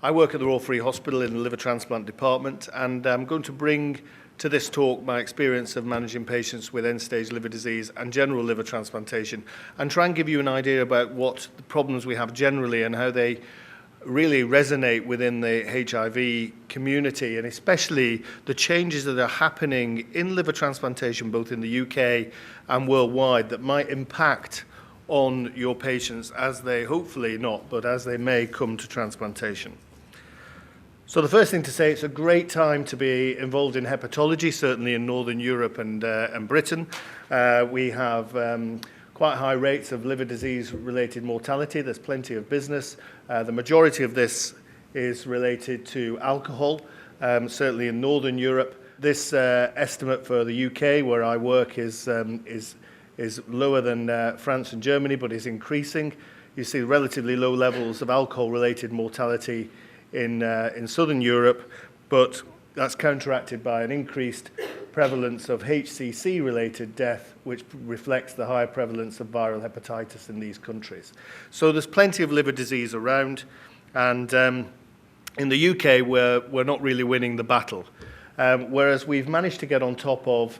I work at the Royal Free Hospital in the liver transplant department, and I'm going to bring to this talk my experience of managing patients with end-stage liver disease and general liver transplantation, and try and give you an idea about what the problems we have generally and how they really resonate within the HIV community, and especially the changes that are happening in liver transplantation both in the UK and worldwide that might impact on your patients as they, hopefully not, but as they may come to transplantation. So the first thing to say, it's a great time to be involved in hepatology, certainly in Northern Europe and Britain. We have quite high rates of liver disease-related mortality. There's plenty of business. The majority of this is related to alcohol, certainly in Northern Europe. This estimate for the UK, where I work, is lower than France and Germany, but is increasing. You see relatively low levels of alcohol-related mortality in Southern Europe, but that's counteracted by an increased prevalence of HCC-related death, which reflects the higher prevalence of viral hepatitis in these countries. So there's plenty of liver disease around, and in the UK, we're not really winning the battle. Whereas we've managed to get on top of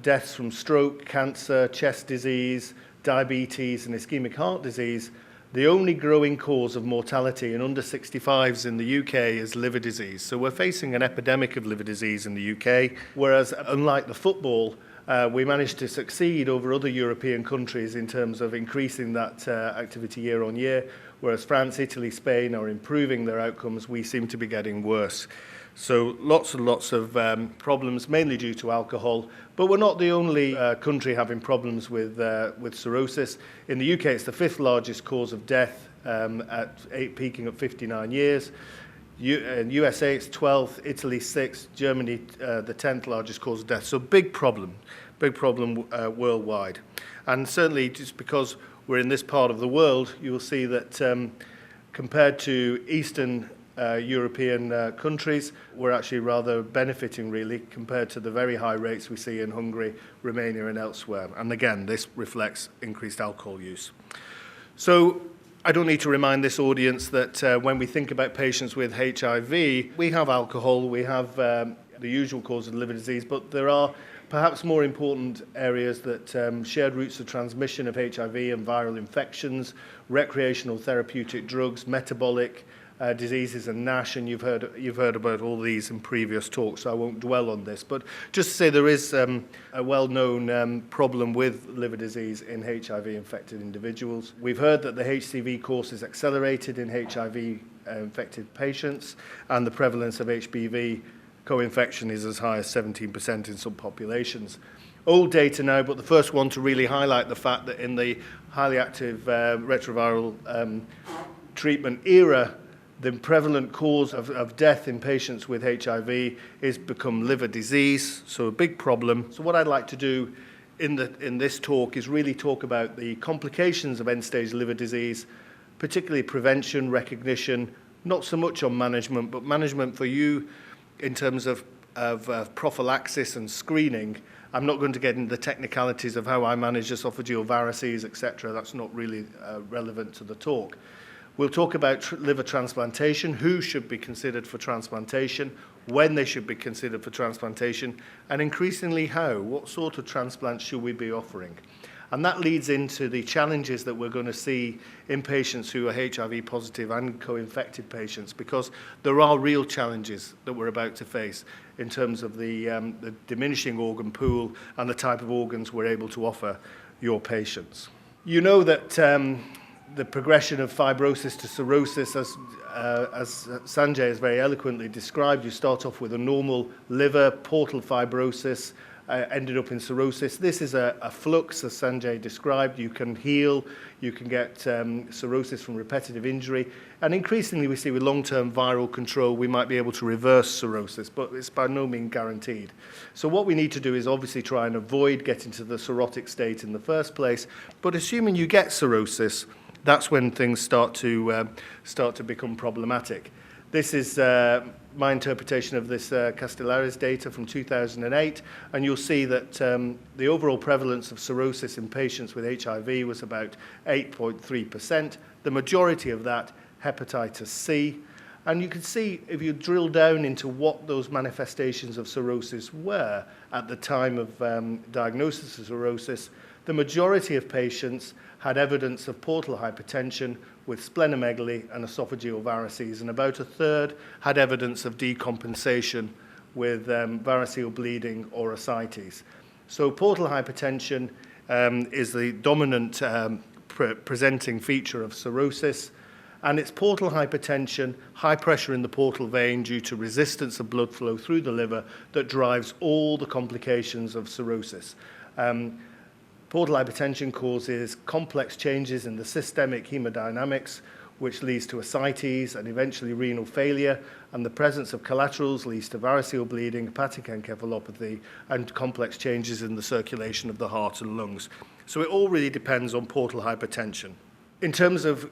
deaths from stroke, cancer, chest disease, diabetes, and ischemic heart disease, the only growing cause of mortality in under 65s in the UK is liver disease. So we're facing an epidemic of liver disease in the UK, whereas unlike the football, we managed to succeed over other European countries in terms of increasing that activity year on year, whereas France, Italy, Spain are improving their outcomes. We seem to be getting worse. So lots and lots of problems, mainly due to alcohol. But we're not the only country having problems with cirrhosis. In the UK, it's the 5th largest cause of death, peaking at 59 years. USA, it's 12th, Italy 6th, Germany the 10th largest cause of death. So big problem worldwide. And certainly just because we're in this part of the world, you will see that compared to Eastern European countries, we're actually rather benefiting really compared to the very high rates we see in Hungary, Romania and elsewhere. And again, this reflects increased alcohol use. So I don't need to remind this audience that when we think about patients with HIV, we have alcohol, we have the usual cause of liver disease, but there are perhaps more important areas that shared routes of transmission of HIV and viral infections, recreational therapeutic drugs, metabolic diseases and NASH, and you've heard about all these in previous talks, so I won't dwell on this. But just to say there is a well-known problem with liver disease in HIV-infected individuals. We've heard that the HCV course is accelerated in HIV-infected patients, and the prevalence of HBV co-infection is as high as 17% in some populations. Old data now, but the first one to really highlight the fact that in the highly active retroviral treatment era, the prevalent cause of death in patients with HIV is become liver disease, so a big problem. So what I'd like to do in this talk is really talk about the complications of end-stage liver disease, particularly prevention, recognition, not so much on management, but management for you in terms of prophylaxis and screening. I'm not going to get into the technicalities of how I manage esophageal varices, etc. That's not really relevant to the talk. We'll talk about liver transplantation, who should be considered for transplantation, when they should be considered for transplantation, and increasingly how. What sort of transplants should we be offering? And that leads into the challenges that we're going to see in patients who are HIV positive and co-infected patients, because there are real challenges that we're about to face in terms of the diminishing organ pool and the type of organs we're able to offer your patients. You know that the progression of fibrosis to cirrhosis, as Sanjay has very eloquently described, you start off with a normal liver, portal fibrosis, ended up in cirrhosis. This is a flux, as Sanjay described. You can heal, you can get cirrhosis from repetitive injury, and increasingly we see with long-term viral control we might be able to reverse cirrhosis, but it's by no means guaranteed. So what we need to do is obviously try and avoid getting to the cirrhotic state in the first place, but assuming you get cirrhosis, that's when things start to become problematic. This is my interpretation of this Castellares data from 2008, and you'll see that the overall prevalence of cirrhosis in patients with HIV was about 8.3%. The majority of that hepatitis C, And you can see, if you drill down into what those manifestations of cirrhosis were at the time of diagnosis of cirrhosis, the majority of patients had evidence of portal hypertension with splenomegaly and esophageal varices, and about a third had evidence of decompensation with variceal bleeding or ascites. So portal hypertension is the dominant presenting feature of cirrhosis, and it's portal hypertension, high pressure in the portal vein due to resistance of blood flow through the liver that drives all the complications of cirrhosis. Portal hypertension causes complex changes in the systemic hemodynamics, which leads to ascites and eventually renal failure, and the presence of collaterals leads to variceal bleeding, hepatic encephalopathy, and complex changes in the circulation of the heart and lungs. So it all really depends on portal hypertension. In terms of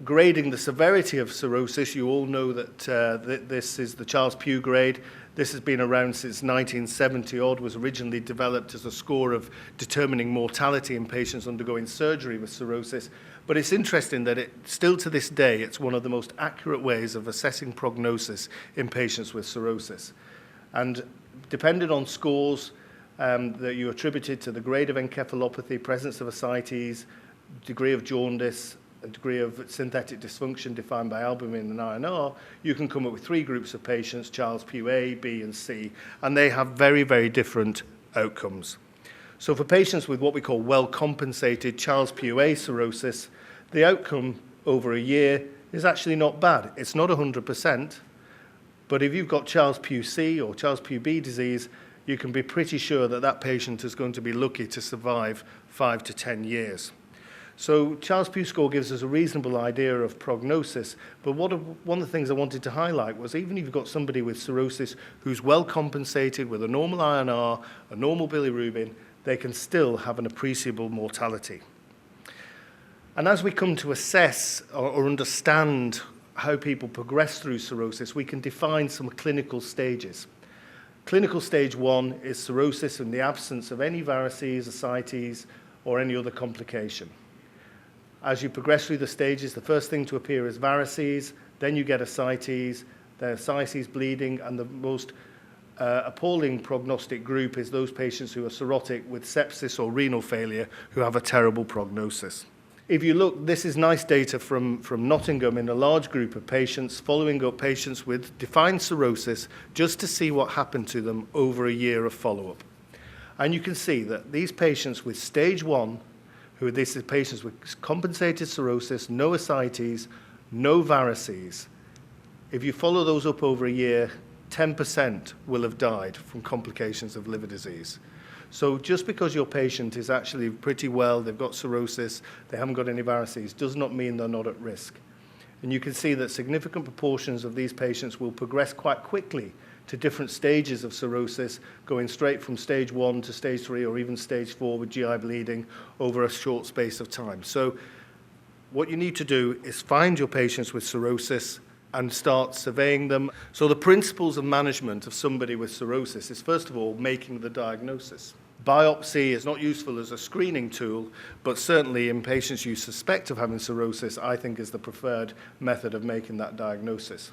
grading the severity of cirrhosis, you all know that this is the Charles Pugh grade. This has been around since 1970-odd, was originally developed as a score of determining mortality in patients undergoing surgery with cirrhosis. But it's interesting that still to this day, it's one of the most accurate ways of assessing prognosis in patients with cirrhosis. And depending on scores that you attributed to the grade of encephalopathy, presence of ascites, degree of jaundice, a degree of synthetic dysfunction defined by albumin and INR, you can come up with three groups of patients, Charles Pugh A, B, and C, and they have very, very different outcomes. So for patients with what we call well-compensated Charles Pugh A cirrhosis, the outcome over a year is actually not bad. It's not 100%, but if you've got Charles Pugh C or Charles Pugh B disease, you can be pretty sure that that patient is going to be lucky to survive 5 to 10 years. So Charles Pugh score gives us a reasonable idea of prognosis, but one of the things I wanted to highlight was even if you've got somebody with cirrhosis who's well compensated with a normal INR, a normal bilirubin, they can still have an appreciable mortality. And as we come to assess or understand how people progress through cirrhosis, we can define some clinical stages. Clinical stage 1 is cirrhosis in the absence of any varices, ascites, or any other complication. As you progress through the stages, the first thing to appear is varices, then you get ascites, the ascites bleeding, and the most appalling prognostic group is those patients who are cirrhotic with sepsis or renal failure who have a terrible prognosis. If you look, this is nice data from Nottingham in a large group of patients, following up patients with defined cirrhosis just to see what happened to them over a year of follow-up. And you can see that these patients with stage 1, this is patients with compensated cirrhosis, no ascites, no varices. If you follow those up over a year, 10% will have died from complications of liver disease. So just because your patient is actually pretty well, they've got cirrhosis, they haven't got any varices, does not mean they're not at risk. And you can see that significant proportions of these patients will progress quite quickly to different stages of cirrhosis, going straight from stage 1 to stage 3 or even stage 4 with GI bleeding over a short space of time. So what you need to do is find your patients with cirrhosis and start surveying them. So the principles of management of somebody with cirrhosis is, first of all, making the diagnosis. Biopsy is not useful as a screening tool, but certainly in patients you suspect of having cirrhosis, I think is the preferred method of making that diagnosis.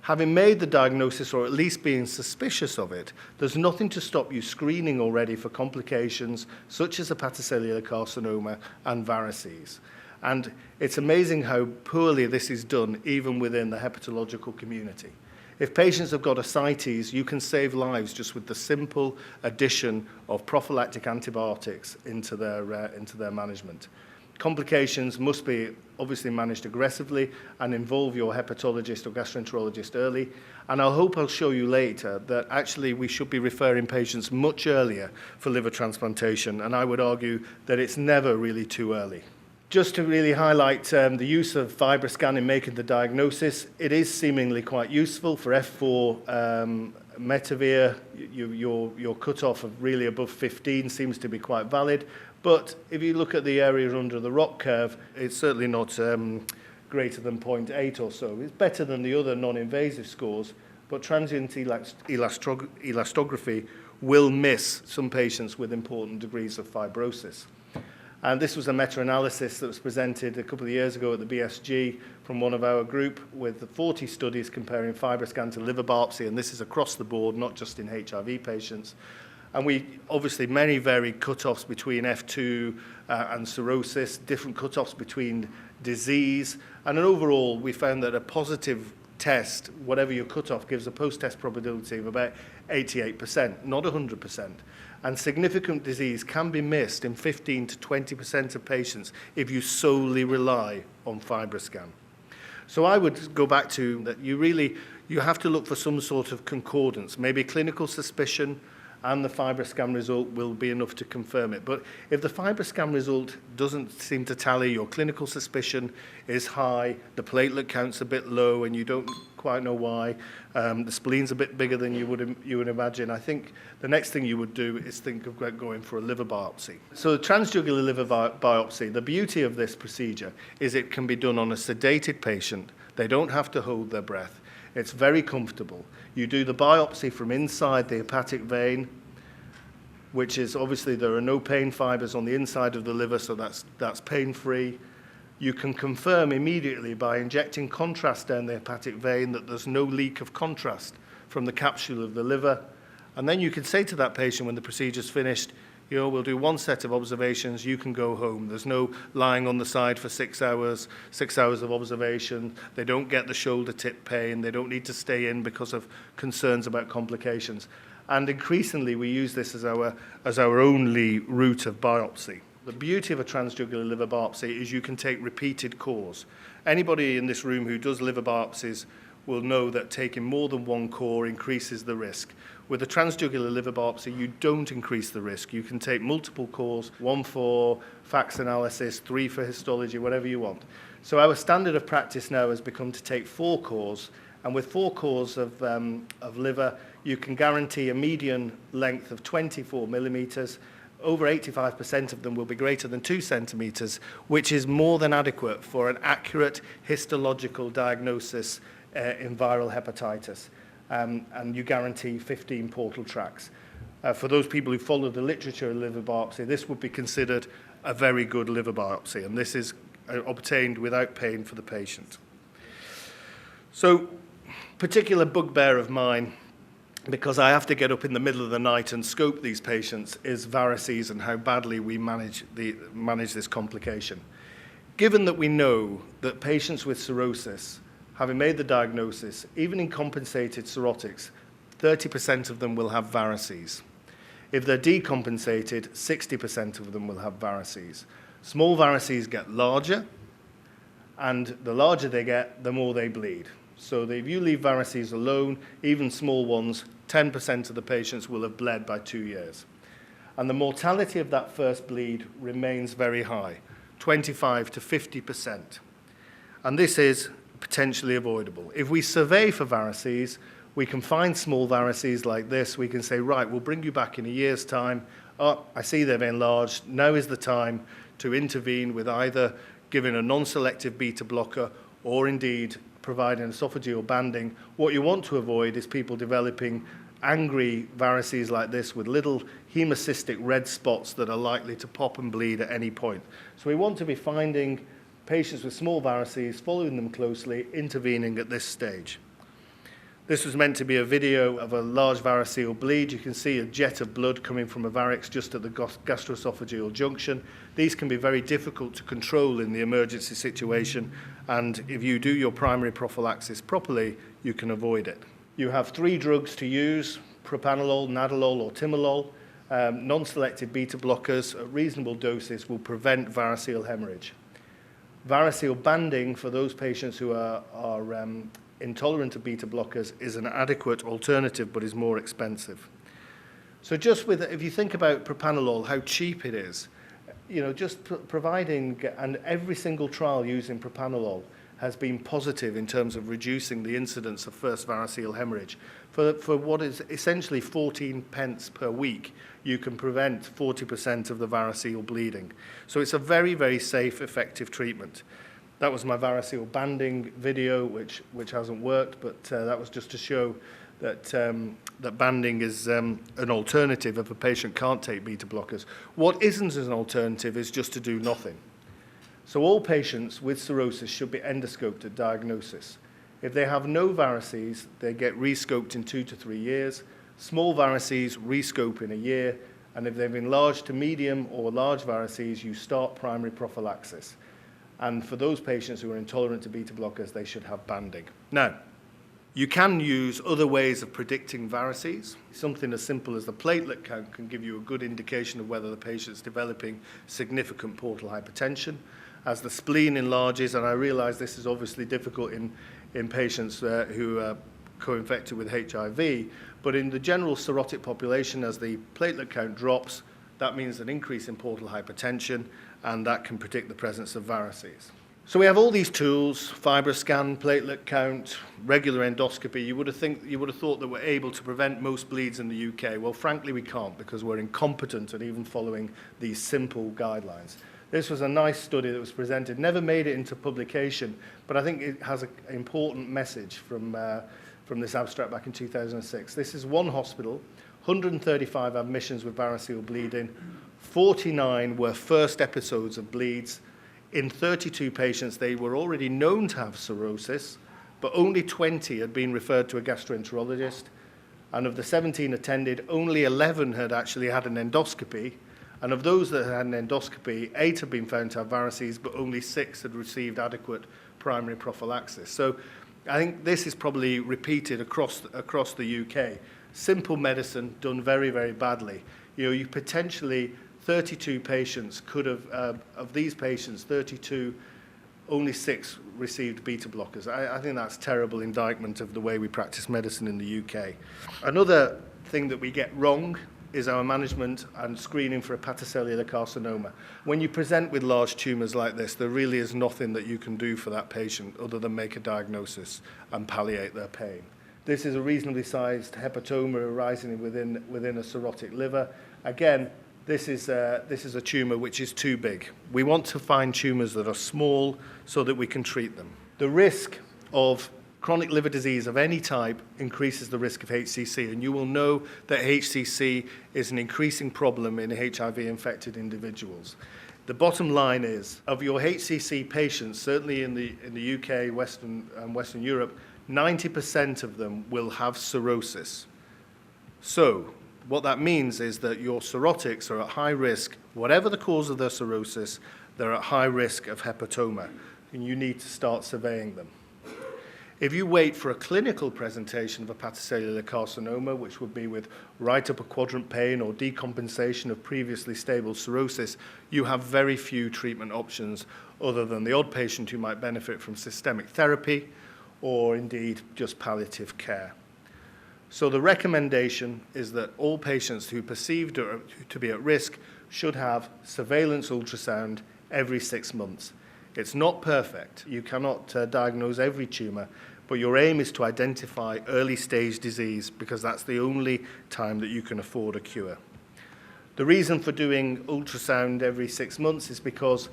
Having made the diagnosis, or at least being suspicious of it, there's nothing to stop you screening already for complications such as hepatocellular carcinoma and varices. And it's amazing how poorly this is done even within the hepatological community. If patients have got ascites, you can save lives just with the simple addition of prophylactic antibiotics into their management. Complications must be obviously managed aggressively and involve your hepatologist or gastroenterologist early. And I hope I'll show you later that actually we should be referring patients much earlier for liver transplantation. And I would argue that it's never really too early. Just to really highlight the use of FIBROSCAN in making the diagnosis, it is seemingly quite useful. For F4 metavir, your cutoff of really above 15 seems to be quite valid. But if you look at the areas under the ROC curve, it's certainly not greater than 0.8 or so. It's better than the other non-invasive scores, but transient elastography will miss some patients with important degrees of fibrosis. And this was a meta-analysis that was presented a couple of years ago at the BSG from one of our group with 40 studies comparing FIBROSCAN to liver biopsy, and this is across the board, not just in HIV patients. And we obviously many varied cutoffs between F2 and cirrhosis, different cutoffs between disease, and overall we found that a positive test, whatever your cutoff, gives a post-test probability of about 88%, not 100%. And significant disease can be missed in 15 to 20% of patients if you solely rely on FIBROSCAN. So I would go back to that you have to look for some sort of concordance, maybe clinical suspicion, and the FIBROSCAN result will be enough to confirm it. But if the FIBROSCAN result doesn't seem to tally, your clinical suspicion is high, the platelet count's a bit low, and you don't quite know why, the spleen's a bit bigger than you would imagine, I think the next thing you would do is think of going for a liver biopsy. So the transjugular liver biopsy, the beauty of this procedure is it can be done on a sedated patient. They don't have to hold their breath. It's very comfortable. You do the biopsy from inside the hepatic vein, which is obviously there are no pain fibers on the inside of the liver, so that's pain-free. You can confirm immediately by injecting contrast down the hepatic vein that there's no leak of contrast from the capsule of the liver. And then you can say to that patient when the procedure's finished, we'll do one set of observations, you can go home. There's no lying on the side for 6 hours of observation. They don't get the shoulder tip pain. They don't need to stay in because of concerns about complications. And increasingly, we use this as our only route of biopsy. The beauty of a transjugular liver biopsy is you can take repeated cores. Anybody in this room who does liver biopsies will know that taking more than one core increases the risk. With a transjugular liver biopsy, you don't increase the risk. You can take multiple cores, 1 for FACS analysis, 3 for histology, whatever you want. So our standard of practice now has become to take 4 cores, and with 4 cores of liver, you can guarantee a median length of 24 millimeters. Over 85% of them will be greater than 2 centimeters, which is more than adequate for an accurate histological diagnosis in viral hepatitis. And you guarantee 15 portal tracks. For those people who follow the literature of liver biopsy, this would be considered a very good liver biopsy, and this is obtained without pain for the patient. So, particular bugbear of mine, because I have to get up in the middle of the night and scope these patients, is varices and how badly we manage this complication. Given that we know that patients with cirrhosis, having made the diagnosis, even in compensated cirrhotics, 30% of them will have varices. If they're decompensated, 60% of them will have varices. Small varices get larger, and the larger they get, the more they bleed. So if you leave varices alone, even small ones, 10% of the patients will have bled by 2 years. And the mortality of that first bleed remains very high, 25 to 50%. And this is potentially avoidable. If we survey for varices, we can find small varices like this. We can say, right, we'll bring you back in a year's time. Oh, I see they've enlarged. Now is the time to intervene with either giving a non-selective beta blocker or indeed providing esophageal banding. What you want to avoid is people developing angry varices like this with little hemocystic red spots that are likely to pop and bleed at any point. So we want to be finding patients with small varices, following them closely, intervening at this stage. This was meant to be a video of a large variceal bleed. You can see a jet of blood coming from a varix just at the gastroesophageal junction. These can be very difficult to control in the emergency situation, and if you do your primary prophylaxis properly, you can avoid it. You have 3 drugs to use: propranolol, nadolol, or timolol. Non-selective beta blockers at reasonable doses will prevent variceal hemorrhage. Variceal banding for those patients who are intolerant to beta blockers is an adequate alternative, but is more expensive. So if you think about propranolol, how cheap it is, just providing, and every single trial using propranolol has been positive in terms of reducing the incidence of first variceal hemorrhage. For what is essentially 14 pence per week, you can prevent 40% of the variceal bleeding. So it's a very, very safe, effective treatment. That was my variceal banding video, which hasn't worked, but that was just to show that banding is an alternative if a patient can't take beta blockers. What isn't an alternative is just to do nothing. So all patients with cirrhosis should be endoscoped at diagnosis. If they have no varices, they get rescoped in 2 to 3 years. Small varices, rescope in a year. And if they've enlarged to medium or large varices, you start primary prophylaxis. And for those patients who are intolerant to beta blockers, they should have banding. Now, you can use other ways of predicting varices. Something as simple as the platelet count can give you a good indication of whether the patient's developing significant portal hypertension. As the spleen enlarges, and I realize this is obviously difficult in patients who are co-infected with HIV, but in the general cirrhotic population, as the platelet count drops, that means an increase in portal hypertension, and that can predict the presence of varices. So we have all these tools: FIBROSCAN, platelet count, regular endoscopy. You would have thought that we're able to prevent most bleeds in the UK. Well, frankly, we can't, because we're incompetent at even following these simple guidelines. This was a nice study that was presented, never made it into publication, but I think it has an important message from this abstract back in 2006. This is one hospital, 135 admissions with variceal bleeding, 49 were first episodes of bleeds. In 32 patients, they were already known to have cirrhosis, but only 20 had been referred to a gastroenterologist. And of the 17 attended, only 11 had actually had an endoscopy. And of those that had an endoscopy, 8 had been found to have varices, but only 6 had received adequate primary prophylaxis. So I think this is probably repeated across the UK. Simple medicine done very, very badly. You potentially 32 patients could have, of these patients, 32, only 6 received beta blockers. I think that's terrible indictment of the way we practice medicine in the UK. Another thing that we get wrong is our management and screening for hepatocellular carcinoma. When you present with large tumours like this, there really is nothing that you can do for that patient other than make a diagnosis and palliate their pain. This is a reasonably sized hepatoma arising within a cirrhotic liver. Again, this is a tumour which is too big. We want to find tumours that are small so that we can treat them. The risk of chronic liver disease of any type increases the risk of HCC, and you will know that HCC is an increasing problem in HIV-infected individuals. The bottom line is, of your HCC patients, certainly in the UK, Western Europe, 90% of them will have cirrhosis. So what that means is that your cirrhotics are at high risk. Whatever the cause of their cirrhosis, they're at high risk of hepatoma, and you need to start surveying them. If you wait for a clinical presentation of hepatocellular carcinoma, which would be with right upper quadrant pain or decompensation of previously stable cirrhosis, you have very few treatment options other than the odd patient who might benefit from systemic therapy or indeed just palliative care. So the recommendation is that all patients who are perceived to be at risk should have surveillance ultrasound every 6 months. It's not perfect. You cannot diagnose every tumour, but your aim is to identify early stage disease because that's the only time that you can afford a cure. The reason for doing ultrasound every 6 months is because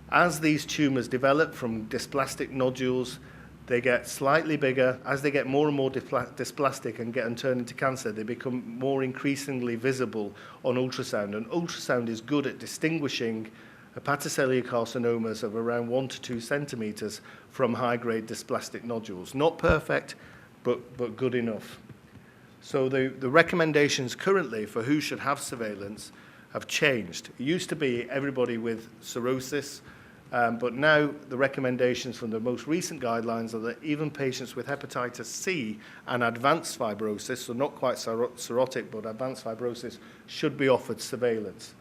as these tumours develop from dysplastic nodules, they get slightly bigger. As they get more and more dysplastic and turn into cancer, they become more increasingly visible on ultrasound. And ultrasound is good at distinguishing hepatocellular carcinomas of around 1 to 2 centimeters from high-grade dysplastic nodules. Not perfect, but good enough. So the recommendations currently for who should have surveillance have changed. It used to be everybody with cirrhosis, but now the recommendations from the most recent guidelines are that even patients with hepatitis C and advanced fibrosis, so not quite cirrhotic, but advanced fibrosis, should be offered surveillance.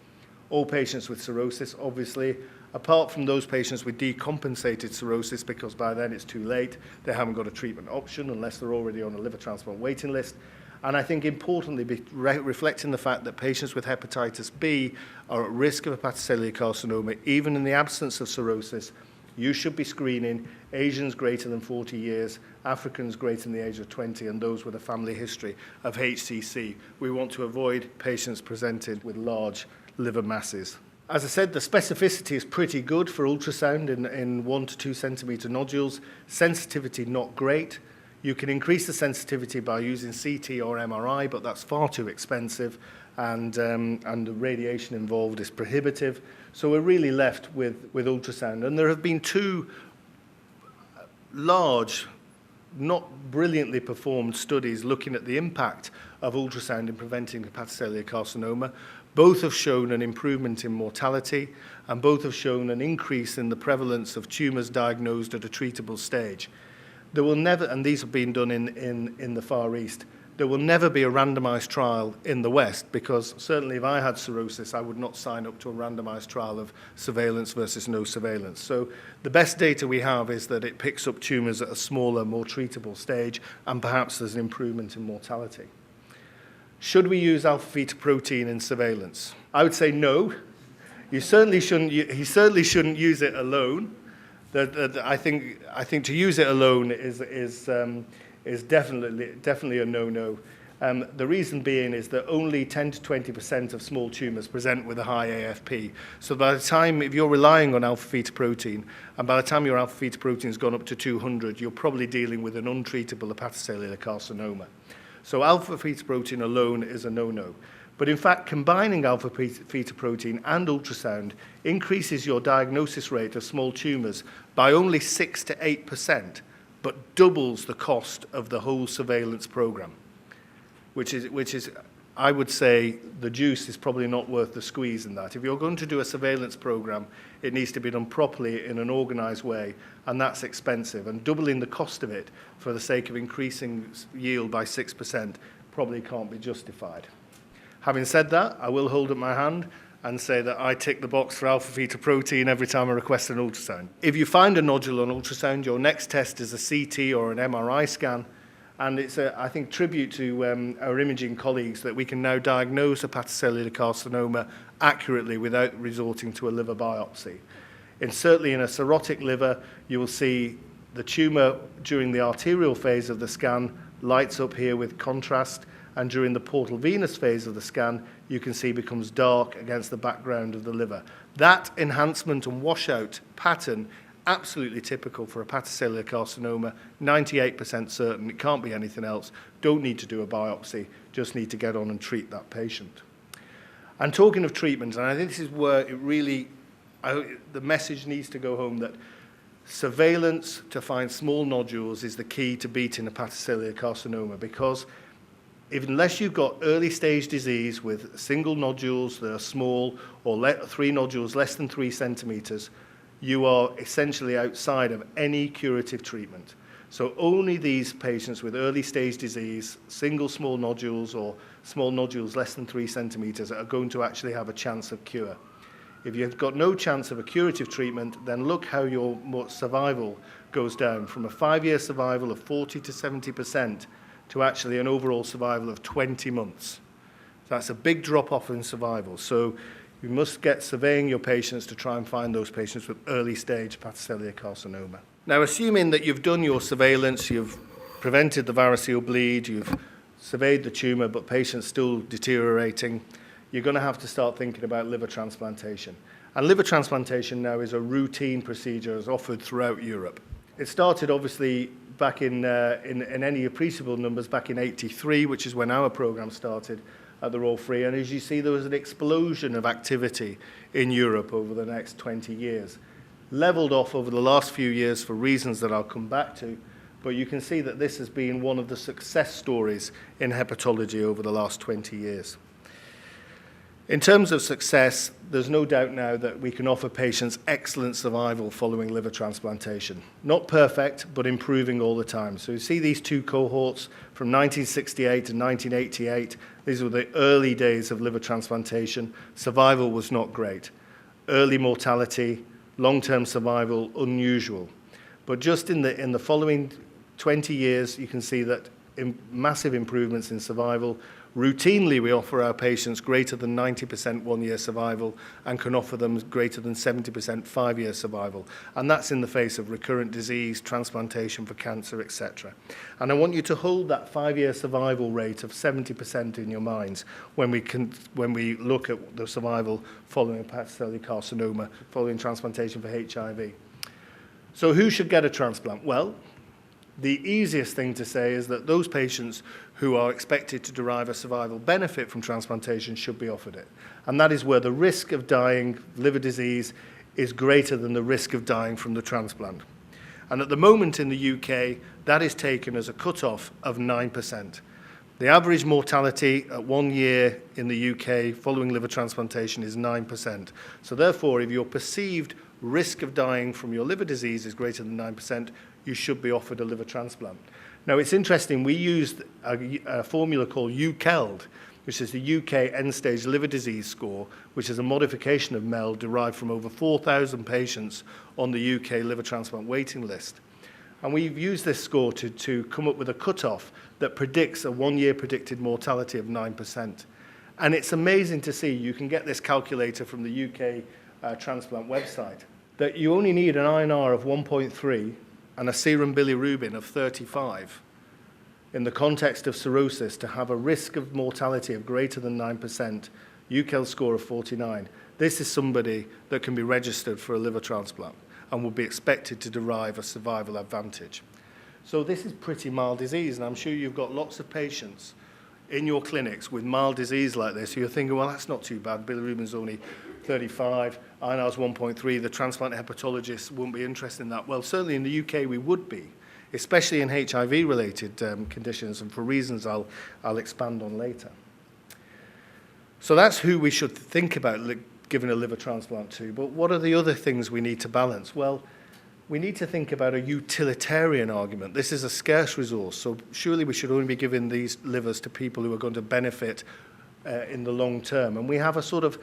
All patients with cirrhosis, obviously, apart from those patients with decompensated cirrhosis, because by then it's too late, they haven't got a treatment option unless they're already on a liver transplant waiting list. And I think importantly, reflecting the fact that patients with hepatitis B are at risk of hepatocellular carcinoma, even in the absence of cirrhosis, you should be screening Asians greater than 40 years, Africans greater than the age of 20, and those with a family history of HCC. We want to avoid patients presented with large liver masses. As I said, the specificity is pretty good for ultrasound in 1 to 2 centimeter nodules. Sensitivity not great. You can increase the sensitivity by using CT or MRI, but that's far too expensive, and the radiation involved is prohibitive. So we're really left with ultrasound. And there have been two large, not brilliantly performed studies looking at the impact of ultrasound in preventing hepatocellular carcinoma. Both have shown an improvement in mortality, and both have shown an increase in the prevalence of tumours diagnosed at a treatable stage. There will never, and these have been done in the Far East, there will never be a randomized trial in the West, because certainly if I had cirrhosis, I would not sign up to a randomized trial of surveillance versus no surveillance. So the best data we have is that it picks up tumours at a smaller, more treatable stage, and perhaps there's an improvement in mortality. Should we use alpha-fetoprotein in surveillance? I would say no. He certainly shouldn't use it alone. I think to use it alone is definitely a no-no. The reason being is that only 10 to 20% of small tumours present with a high AFP. So by the time, if you're relying on alpha-fetoprotein, and by the time your alpha-fetoprotein has gone up to 200, you're probably dealing with an untreatable hepatocellular carcinoma. So alpha-fetoprotein alone is a no-no. But in fact, combining alpha-fetoprotein and ultrasound increases your diagnosis rate of small tumours by only 6 to 8%, but doubles the cost of the whole surveillance program, which is, I would say, the juice is probably not worth the squeeze in that. If you're going to do a surveillance program, it needs to be done properly in an organized way, and that's expensive. And doubling the cost of it for the sake of increasing yield by 6% probably can't be justified. Having said that, I will hold up my hand and say that I tick the box for alpha-fetoprotein every time I request an ultrasound. If you find a nodule on ultrasound, your next test is a CT or an MRI scan. And it's, I think, tribute to our imaging colleagues that we can now diagnose hepatocellular carcinoma accurately without resorting to a liver biopsy. And certainly in a cirrhotic liver, you will see the tumour during the arterial phase of the scan lights up here with contrast, and during the portal venous phase of the scan, you can see becomes dark against the background of the liver. That enhancement and washout pattern, absolutely typical for hepatocellular carcinoma, 98% certain, it can't be anything else, don't need to do a biopsy, just need to get on and treat that patient. And talking of treatment, and I think this is where it really, the message needs to go home, that surveillance to find small nodules is the key to beating hepatocellular carcinoma, because unless you've got early stage disease with single nodules that are small or 3 nodules less than 3 centimeters, you are essentially outside of any curative treatment. So only these patients with early stage disease, single small nodules or small nodules less than 3 centimeters, are going to actually have a chance of cure. If you've got no chance of a curative treatment, then look how your survival goes down from a 5-year survival of 40 to 70% to actually an overall survival of 20 months. That's a big drop-off in survival. So you must get surveying your patients to try and find those patients with early-stage hepatocellular carcinoma. Now, assuming that you've done your surveillance, you've prevented the variceal bleed, you've surveyed the tumour, but patient's still deteriorating, you're going to have to start thinking about liver transplantation. And liver transplantation now is a routine procedure as offered throughout Europe. It started, obviously, back in any appreciable numbers back in '83, which is when our program started at the Royal Free. And as you see, there was an explosion of activity in Europe over the next 20 years. Leveled off over the last few years for reasons that I'll come back to, but you can see that this has been one of the success stories in hepatology over the last 20 years. In terms of success, there's no doubt now that we can offer patients excellent survival following liver transplantation. Not perfect, but improving all the time. So you see these 2 cohorts from 1968 to 1988. These were the early days of liver transplantation. Survival was not great. Early mortality, long-term survival, unusual. But just in the following 20 years, you can see that massive improvements in survival. Routinely, we offer our patients greater than 90% 1-year survival and can offer them greater than 70% 5-year survival. And that's in the face of recurrent disease, transplantation for cancer, etc. And I want you to hold that 5-year survival rate of 70% in your minds when we look at the survival following hepatocellular carcinoma, following transplantation for HIV. So who should get a transplant? Well, The easiest thing to say is that those patients who are expected to derive a survival benefit from transplantation should be offered it. And that is where the risk of dying liver disease is greater than the risk of dying from the transplant. And at the moment in the UK, that is taken as a cutoff of 9%. The average mortality at 1 year in the UK following liver transplantation is 9%. So therefore, if your perceived risk of dying from your liver disease is greater than 9%, you should be offered a liver transplant. Now, it's interesting, we used a formula called UKELD, which is the UK end-stage liver disease score, which is a modification of MELD derived from over 4,000 patients on the UK liver transplant waiting list. And we've used this score to come up with a cutoff that predicts a 1-year predicted mortality of 9%. And it's amazing to see, you can get this calculator from the UK transplant website, that you only need an INR of 1.3 and a serum bilirubin of 35 in the context of cirrhosis to have a risk of mortality of greater than 9%, UKELD score of 49. This is somebody that can be registered for a liver transplant and will be expected to derive a survival advantage. So this is pretty mild disease, and I'm sure you've got lots of patients in your clinics with mild disease like this, so you're thinking, well, that's not too bad. Bilirubin's only 35, INR's 1.3, the transplant hepatologist wouldn't be interested in that. Well, certainly in the UK we would be, especially in HIV-related conditions, and for reasons I'll expand on later. So that's who we should think about giving a liver transplant to, but what are the other things we need to balance? Well, we need to think about a utilitarian argument. This is a scarce resource, so surely we should only be giving these livers to people who are going to benefit in the long term. And we have a sort of,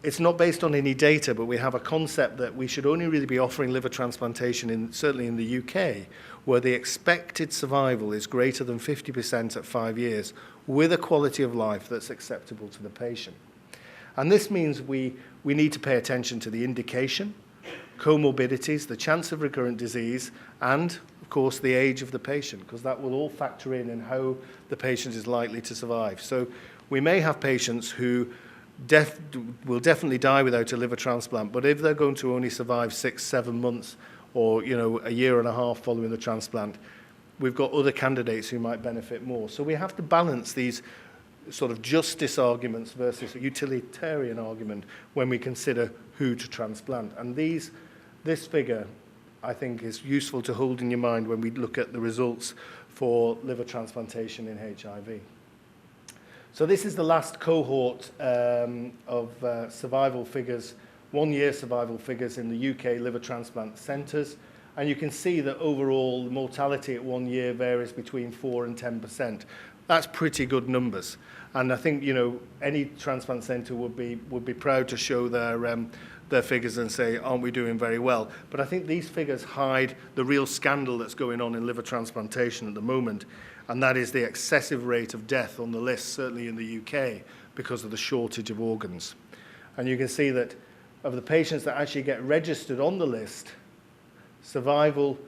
it's not based on any data, but we have a concept that we should only really be offering liver transplantation, certainly in the UK, where the expected survival is greater than 50% at 5 years, with a quality of life that's acceptable to the patient. And this means we need to pay attention to the indication, comorbidities, the chance of recurrent disease, and, of course, the age of the patient, because that will all factor in how the patient is likely to survive. So we may have patients who will definitely die without a liver transplant, but if they're going to only survive 6-7 months or a year and a half following the transplant, we've got other candidates who might benefit more. So we have to balance these sort of justice arguments versus a utilitarian argument when we consider who to transplant. And this figure, I think, is useful to hold in your mind when we look at the results for liver transplantation in HIV. So this is the last cohort of survival figures, 1-year survival figures in the UK liver transplant centres. And you can see that overall mortality at 1 year varies between 4 and 10%. That's pretty good numbers. And I think, any transplant centre would be proud to show their figures and say, aren't we doing very well? But I think these figures hide the real scandal that's going on in liver transplantation at the moment, and that is the excessive rate of death on the list, certainly in the UK, because of the shortage of organs. And you can see that of the patients that actually get registered on the list, survival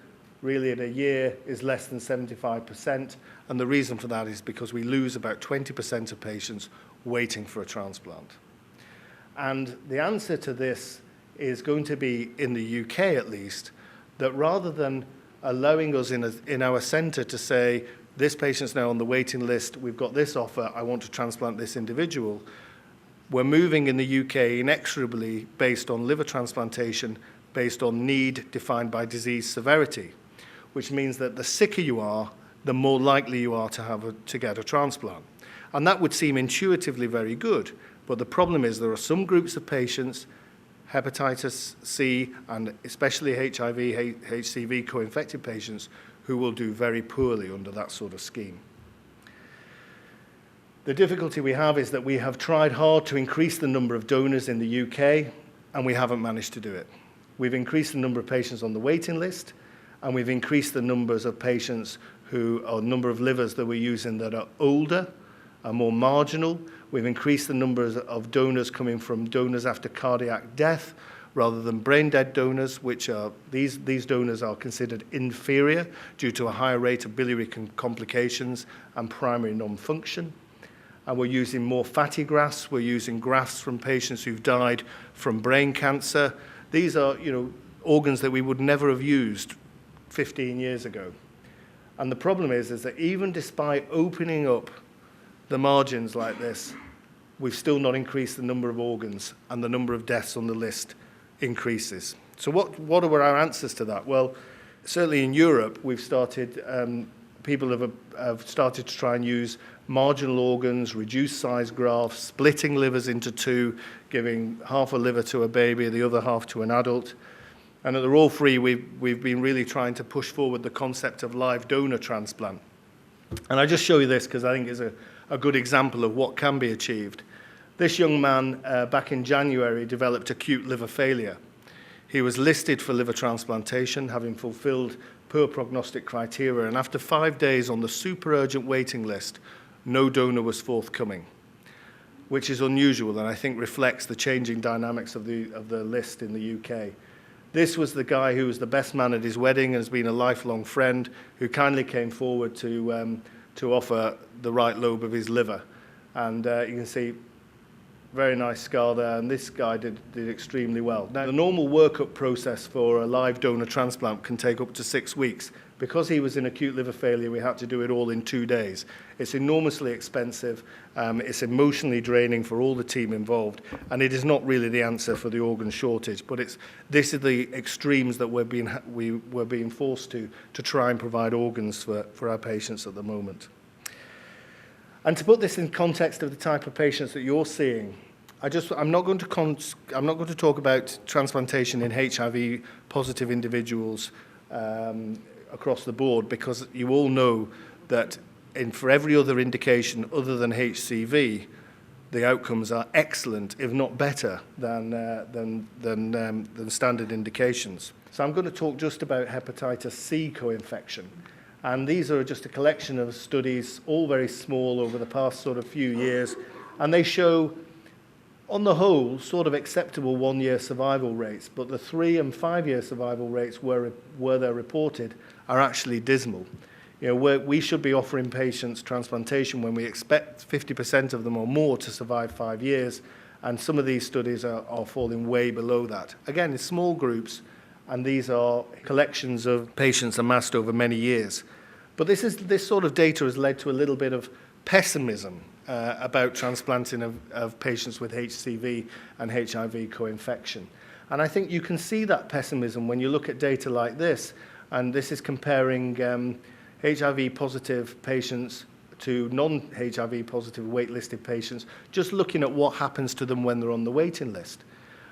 really at a year is less than 75%, and the reason for that is because we lose about 20% of patients waiting for a transplant. And the answer to this is going to be, in the UK at least, that rather than allowing us in our centre to say, this patient's now on the waiting list, we've got this offer, I want to transplant this individual, we're moving in the UK inexorably based on liver transplantation, based on need defined by disease severity, which means that the sicker you are, the more likely you are to get a transplant. And that would seem intuitively very good, but the problem is there are some groups of patients, Hepatitis C and especially HIV, HCV co-infected patients, who will do very poorly under that sort of scheme. The difficulty we have is that we have tried hard to increase the number of donors in the UK, and we haven't managed to do it. We've increased the number of patients on the waiting list, and we've increased the numbers of patients or number of livers that we're using that are older, are more marginal. We've increased the numbers of donors coming from donors after cardiac death rather than brain-dead donors, which are, these donors are considered inferior due to a higher rate of biliary complications and primary non-function. And we're using more fatty grafts. We're using grafts from patients who've died from brain cancer. These are, organs that we would never have used 15 years ago. And the problem is that even despite opening up the margins like this, we've still not increased the number of organs, and the number of deaths on the list increases. So what are our answers to that? Well, certainly in Europe, we've started, people have started to try and use marginal organs, reduced size grafts, splitting livers into two, giving half a liver to a baby, the other half to an adult. And at the Royal Free, we've been really trying to push forward the concept of live donor transplant. And I just show you this because I think it's a good example of what can be achieved. This young man, back in January, developed acute liver failure. He was listed for liver transplantation, having fulfilled poor prognostic criteria, and after 5 days on the super urgent waiting list, no donor was forthcoming, which is unusual and I think reflects the changing dynamics of the list in the UK. This was the guy who was the best man at his wedding and has been a lifelong friend, who kindly came forward to offer the right lobe of his liver. And you can see very nice scar there, and this guy did extremely well. Now, the normal workup process for a live donor transplant can take up to 6 weeks. Because he was in acute liver failure, we had to do it all in 2 days. It's enormously expensive, it's emotionally draining for all the team involved, and it is not really the answer for the organ shortage, but this is the extremes that we were being forced to try and provide organs for our patients at the moment. And to put this in context of the type of patients that you're seeing, I'm not going to talk about transplantation in HIV positive individuals across the board, because you all know that for every other indication other than HCV, the outcomes are excellent, if not better, than standard indications. So I'm going to talk just about hepatitis C co-infection. And these are just a collection of studies, all very small over the past sort of few years, and they show, on the whole, sort of acceptable 1-year survival rates, but the 3- and 5-year survival rates where they're reported are actually dismal. You know, we should be offering patients transplantation when we expect 50% of them or more to survive 5 years, and some of these studies are falling way below that. Again, in small groups, and these are collections of patients amassed over many years. But this sort of data has led to a little bit of pessimism about transplanting of patients with HCV and HIV co-infection. And I think you can see that pessimism when you look at data like this, and this is comparing HIV-positive patients to non-HIV positive waitlisted patients, just looking at what happens to them when they're on the waiting list.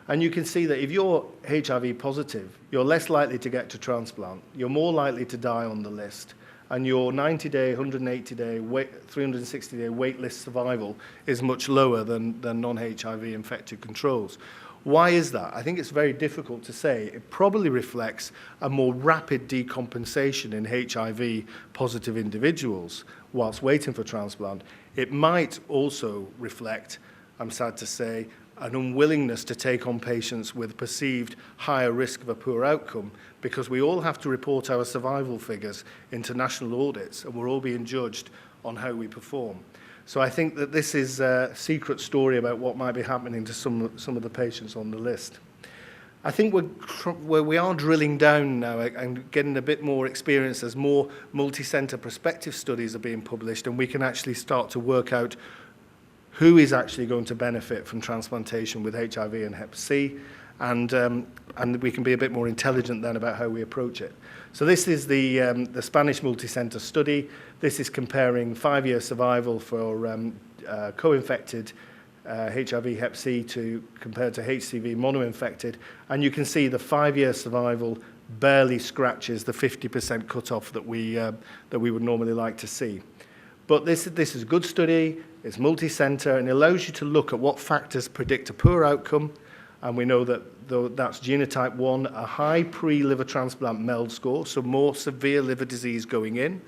And you can see that if you're HIV positive, you're less likely to get to transplant, you're more likely to die on the list, and your 90-day, 180-day, 360-day wait list survival is much lower than non-HIV infected controls. Why is that? I think it's very difficult to say. It probably reflects a more rapid decompensation in HIV-positive individuals whilst waiting for transplant. It might also reflect, I'm sad to say, an unwillingness to take on patients with perceived higher risk of a poor outcome, because we all have to report our survival figures into national audits, and we're all being judged on how we perform. So I think that this is a secret story about what might be happening to some of the patients on the list. I think we are drilling down now and getting a bit more experience as more multi-center prospective studies are being published, and we can actually start to work out who is actually going to benefit from transplantation with HIV and Hep C, and we can be a bit more intelligent then about how we approach it. So this is the Spanish multi-center study. This is comparing 5-year survival for co-infected HIV Hep C compared to HCV mono-infected, and you can see the 5-year survival barely scratches the 50% cutoff that we would normally like to see. But this is a good study, it's multi-center, and it allows you to look at what factors predict a poor outcome. And we know that that's genotype 1, a high pre-liver transplant MELD score, so more severe liver disease going in.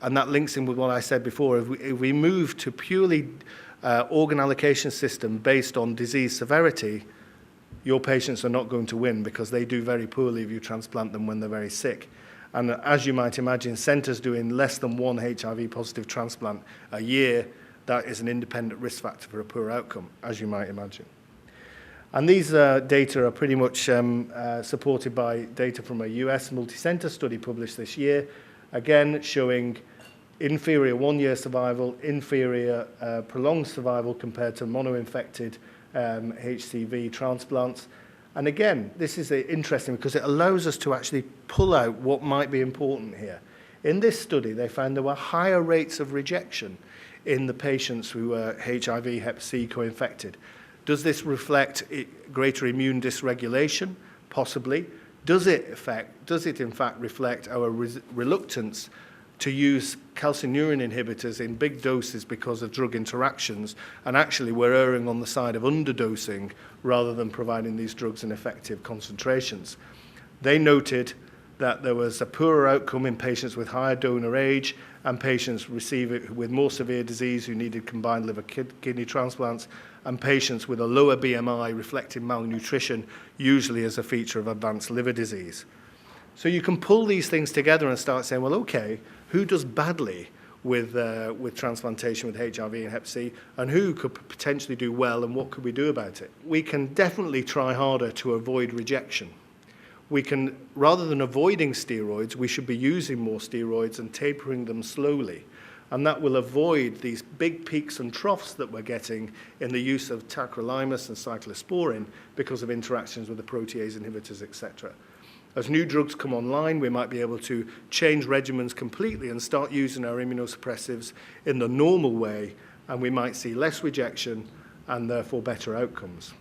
And that links in with what I said before. If we move to purely organ allocation system based on disease severity, your patients are not going to win because they do very poorly if you transplant them when they're very sick. And as you might imagine, centers doing less than 1 HIV-positive transplant a year, that is an independent risk factor for a poor outcome, as you might imagine. And these data are pretty much supported by data from a US multi-center study published this year. again showing inferior 1-year survival, inferior prolonged survival compared to mono-infected HCV transplants. And again, this is interesting because it allows us to actually pull out what might be important here. In this study, they found there were higher rates of rejection in the patients who were HIV Hep C co-infected. Does this reflect greater immune dysregulation? Possibly. Does it in fact reflect our reluctance to use calcineurin inhibitors in big doses because of drug interactions, and actually we're erring on the side of underdosing rather than providing these drugs in effective concentrations? They noted that there was a poorer outcome in patients with higher donor age and patients with more severe disease who needed combined liver kidney transplants, and patients with a lower BMI reflecting malnutrition, usually as a feature of advanced liver disease. So you can pull these things together and start saying, well, okay, who does badly with transplantation with HIV and Hep C, and who could potentially do well, and what could we do about it? We can definitely try harder to avoid rejection. We can, rather than avoiding steroids, we should be using more steroids and tapering them slowly. And that will avoid these big peaks and troughs that we're getting in the use of tacrolimus and cyclosporin because of interactions with the protease inhibitors, etc. As new drugs come online, we might be able to change regimens completely and start using our immunosuppressives in the normal way, and we might see less rejection and therefore better outcomes.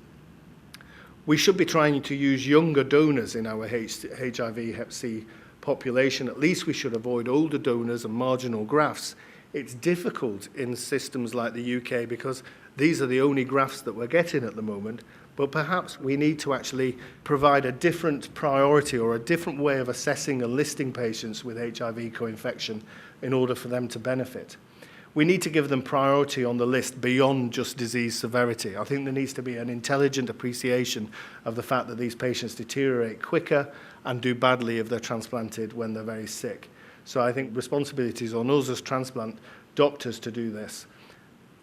We should be trying to use younger donors in our HIV Hep C population. At least we should avoid older donors and marginal grafts. It's difficult in systems like the UK because these are the only grafts that we're getting at the moment, but perhaps we need to actually provide a different priority or a different way of assessing and listing patients with HIV co-infection in order for them to benefit. We need to give them priority on the list beyond just disease severity. I think there needs to be an intelligent appreciation of the fact that these patients deteriorate quicker and do badly if they're transplanted when they're very sick. So I think responsibility is on us as transplant doctors to do this.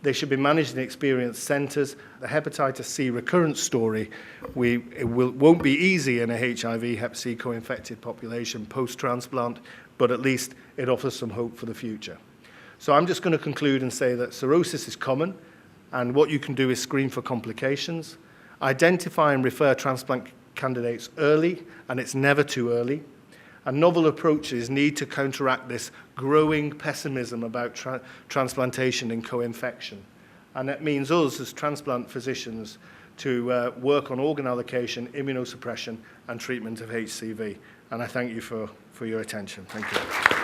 They should be managed in experienced centres. The hepatitis C recurrence story won't be easy in a HIV Hep C co-infected population post-transplant, but at least it offers some hope for the future. So I'm just going to conclude and say that cirrhosis is common, and what you can do is screen for complications, identify and refer transplant candidates early, and it's never too early. And novel approaches need to counteract this growing pessimism about transplantation and co-infection. And that means us as transplant physicians to work on organ allocation, immunosuppression, and treatment of HCV. And I thank you for your attention. Thank you.